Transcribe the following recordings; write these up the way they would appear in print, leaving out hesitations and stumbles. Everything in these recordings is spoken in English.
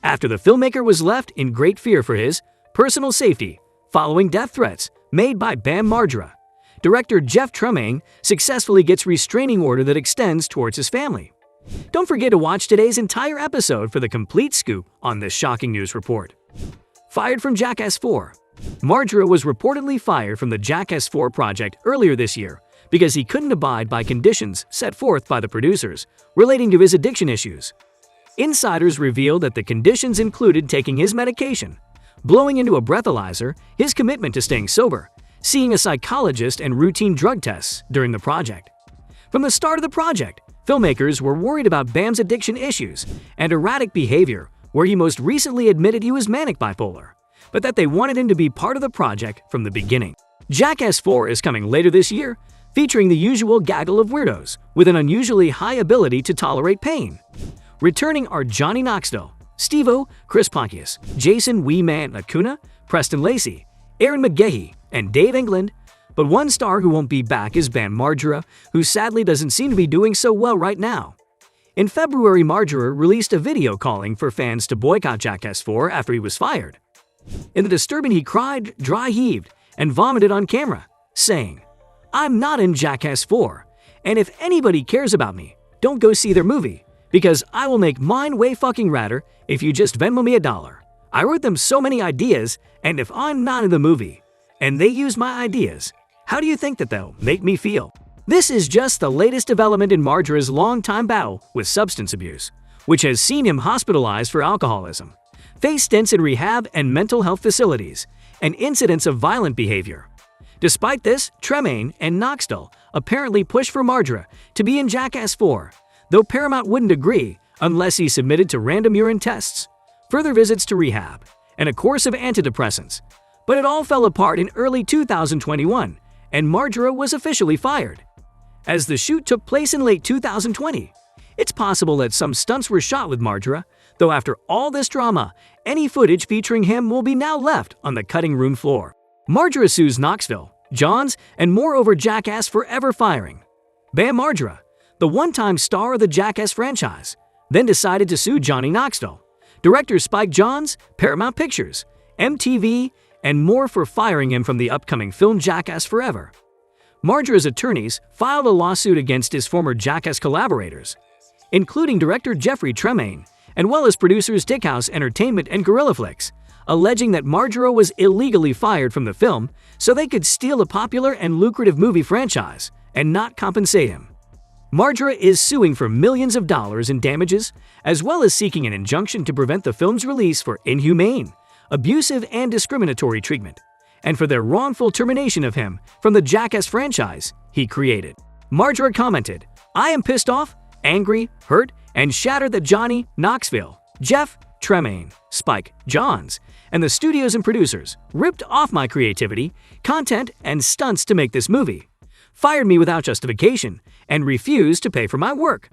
after the filmmaker was left in great fear for his personal safety following death threats made by Bam Margera. Director Tremaine successfully gets restraining order that extends towards his family. Don't forget to watch today's entire episode for the complete scoop on this shocking news report. Fired from Jackass 4. Margera was reportedly fired from the Jackass 4 project earlier this year because he couldn't abide by conditions set forth by the producers relating to his addiction issues. Insiders revealed that the conditions included taking his medication, blowing into a breathalyzer, his commitment to staying sober, seeing a psychologist, and routine drug tests during the project. From the start of the project, filmmakers were worried about Bam's addiction issues and erratic behavior, where he most recently admitted he was manic bipolar, but that they wanted him to be part of the project from the beginning. Jackass 4 is coming later this year, featuring the usual gaggle of weirdos with an unusually high ability to tolerate pain. Returning are Johnny Knoxville, Steve-O, Chris Pontius, Jason Wee Man Acuna, Preston Lacey, Aaron McGahee, and Dave England. But one star who won't be back is Bam Margera, who sadly doesn't seem to be doing so well right now. In February, Margera released a video calling for fans to boycott Jackass 4 after he was fired. In the disturbing, he cried, dry heaved, and vomited on camera, saying, "I'm not in Jackass 4, and if anybody cares about me, don't go see their movie, because I will make mine way fucking radder if you just Venmo me $1. I wrote them so many ideas, and if I'm not in the movie, and they use my ideas, how do you think that they'll make me feel?" This is just the latest development in Margera's long-time battle with substance abuse, which has seen him hospitalized for alcoholism, face stints in rehab and mental health facilities, and incidents of violent behavior. Despite this, Tremaine and Knoxville apparently pushed for Margera to be in Jackass 4, though Paramount wouldn't agree unless he submitted to random urine tests, further visits to rehab, and a course of antidepressants. But it all fell apart in early 2021, and Margera was officially fired. As the shoot took place in late 2020, it's possible that some stunts were shot with Margera, though after all this drama, any footage featuring him will be now left on the cutting room floor. Margera sues Knoxville, Johns, and more over Jackass forever firing. Bam Margera, the one-time star of the Jackass franchise, then decided to sue Johnny Knoxville, director Spike Jonze, Paramount Pictures, MTV, and more for firing him from the upcoming film Jackass Forever. Margera's attorneys filed a lawsuit against his former Jackass collaborators, including director Tremaine, and well as producers Dickhouse Entertainment and Gorilla Flicks, alleging that Margera was illegally fired from the film so they could steal a popular and lucrative movie franchise and not compensate him. Margera is suing for millions of dollars in damages, as well as seeking an injunction to prevent the film's release for inhumane, abusive, and discriminatory treatment, and for their wrongful termination of him from the Jackass franchise he created. Margera commented, "I am pissed off, angry, hurt, and shattered that Johnny, Knoxville, Tremaine, Spike, Jonze, and the studios and producers ripped off my creativity, content, and stunts to make this movie, fired me without justification, and refused to pay for my work.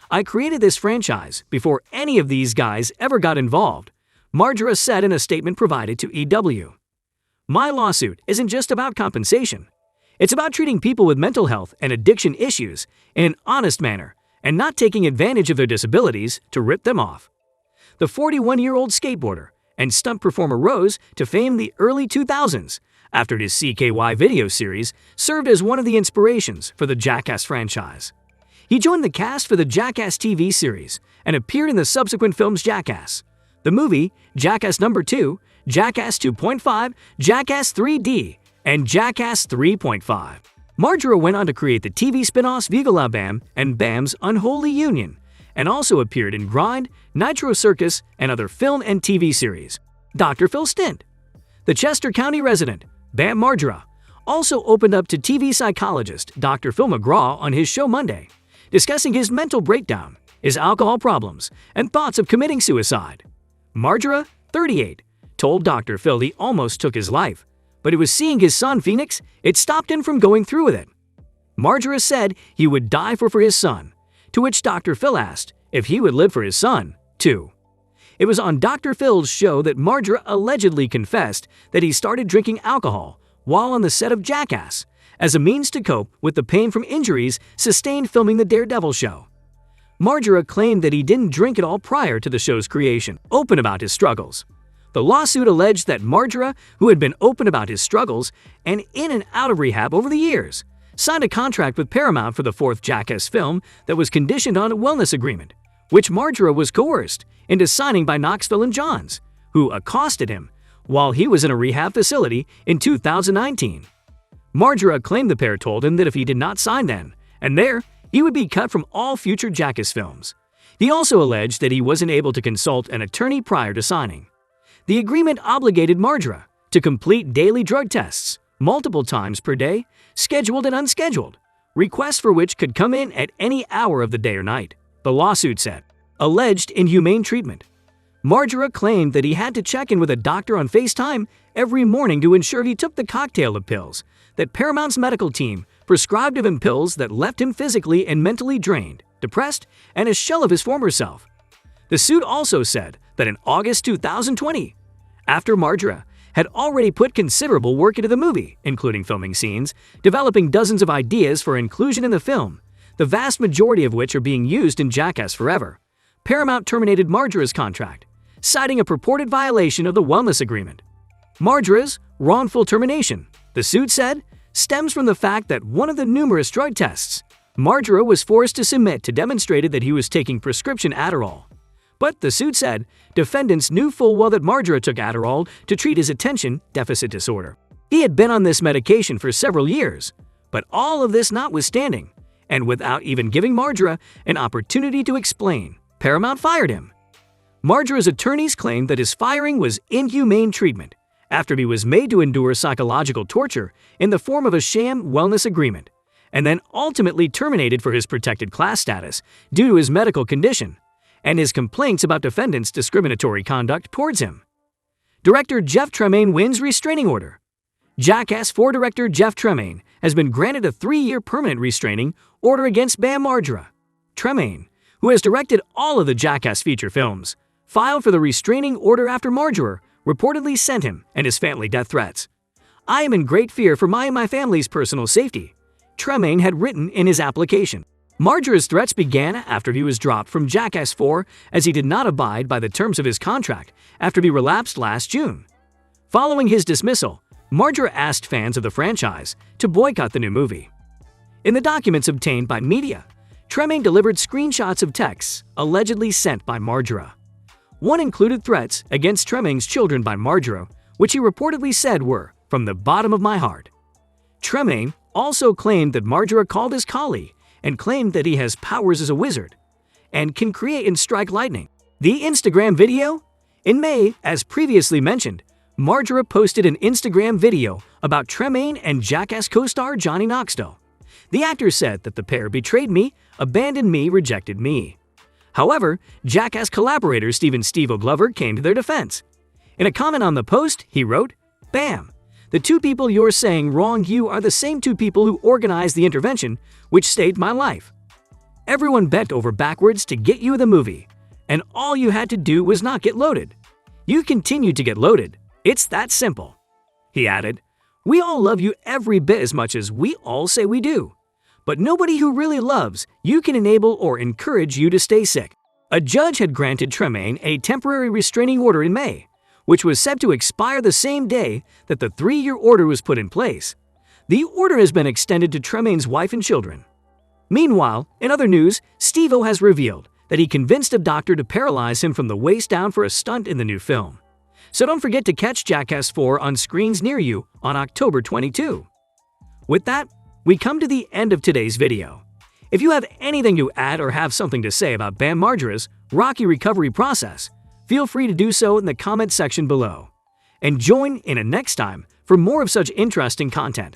I created this franchise before any of these guys ever got involved," Margera said in a statement provided to EW. "My lawsuit isn't just about compensation. It's about treating people with mental health and addiction issues in an honest manner and not taking advantage of their disabilities to rip them off." The 41-year-old skateboarder and stunt performer rose to fame in the early 2000s after his CKY video series served as one of the inspirations for the Jackass franchise. He joined the cast for the Jackass TV series and appeared in the subsequent films Jackass, the movie, Jackass No. 2, Jackass 2.5, Jackass 3D, and Jackass 3.5. Margera went on to create the TV spin-offs Viva La Bam and Bam's Unholy Union, and also appeared in Grind, Nitro Circus, and other film and TV series. Dr. Phil Stint. The Chester County resident, Bam Margera, also opened up to TV psychologist Dr. Phil McGraw on his show Monday, discussing his mental breakdown, his alcohol problems, and thoughts of committing suicide. Margera, 38, told Dr. Phil he almost took his life, but it was seeing his son Phoenix, it stopped him from going through with it. Margera said he would die for his son, to which Dr. Phil asked if he would live for his son, too. It was on Dr. Phil's show that Margera allegedly confessed that he started drinking alcohol while on the set of Jackass as a means to cope with the pain from injuries sustained filming the Daredevil show. Margera claimed that he didn't drink at all prior to the show's creation, open about his struggles. The lawsuit alleged that Margera, who had been open about his struggles and in and out of rehab over the years, signed a contract with Paramount for the fourth Jackass film that was conditioned on a wellness agreement, which Margera was coerced into signing by Knoxville and Johns, who accosted him while he was in a rehab facility in 2019. Margera claimed the pair told him that if he did not sign then and there, he would be cut from all future Jackass films. He also alleged that he wasn't able to consult an attorney prior to signing. The agreement obligated Margera to complete daily drug tests multiple times per day, scheduled and unscheduled, requests for which could come in at any hour of the day or night. The lawsuit said, alleged inhumane treatment. Margera claimed that he had to check in with a doctor on FaceTime every morning to ensure he took the cocktail of pills that Paramount's medical team prescribed of him, pills that left him physically and mentally drained, depressed, and a shell of his former self. The suit also said that in August 2020, after Margera had already put considerable work into the movie, including filming scenes, developing dozens of ideas for inclusion in the film, the vast majority of which are being used in Jackass Forever, Paramount terminated Margera's contract, citing a purported violation of the wellness agreement. Margera's wrongful termination, the suit said, stems from the fact that one of the numerous drug tests Margera was forced to submit to demonstrated that he was taking prescription Adderall. But the suit said defendants knew full well that Margera took Adderall to treat his attention deficit disorder. He had been on this medication for several years, but all of this notwithstanding, and without even giving Margera an opportunity to explain, Paramount fired him. Margera's attorneys claimed that his firing was inhumane treatment after he was made to endure psychological torture in the form of a sham wellness agreement, and then ultimately terminated for his protected class status due to his medical condition and his complaints about defendants' discriminatory conduct towards him. Director Jeff Tremaine wins restraining order. Jackass 4 director Jeff Tremaine has been granted a 3-year permanent restraining order against Bam Margera. Tremaine, who has directed all of the Jackass feature films, filed for the restraining order after Margera reportedly sent him and his family death threats. "I am in great fear for my and my family's personal safety," Tremaine had written in his application. Margera's threats began after he was dropped from Jackass 4 as he did not abide by the terms of his contract after he relapsed last June. Following his dismissal, Margera asked fans of the franchise to boycott the new movie. In the documents obtained by media, Tremaine delivered screenshots of texts allegedly sent by Margera. One included threats against Tremaine's children by Margera, which he reportedly said were, "from the bottom of my heart." Tremaine also claimed that Margera called his colleague and claimed that he has powers as a wizard and can create and strike lightning. The Instagram video? In May, as previously mentioned, Margera posted an Instagram video about Tremaine and Jackass co-star Johnny Knoxville. The actor said that the pair betrayed me, abandoned me, rejected me. However, Jackass collaborator Steve-O Glover came to their defense. In a comment on the post, he wrote, "Bam! The two people you're saying wronged you are the same two people who organized the intervention which saved my life. Everyone bent over backwards to get you the movie, and all you had to do was not get loaded. You continued to get loaded. It's that simple." He added, "We all love you every bit as much as we all say we do. But nobody who really loves you can enable or encourage you to stay sick." A judge had granted Tremaine a temporary restraining order in May, which was set to expire the same day that the 3-year order was put in place. The order has been extended to Tremaine's wife and children. Meanwhile, in other news, Steve-O has revealed that he convinced a doctor to paralyze him from the waist down for a stunt in the new film. So don't forget to catch Jackass 4 on screens near you on October 22. With that, we come to the end of today's video. If you have anything to add or have something to say about Bam Margera's rocky recovery process, feel free to do so in the comment section below. And join in a next time for more of such interesting content.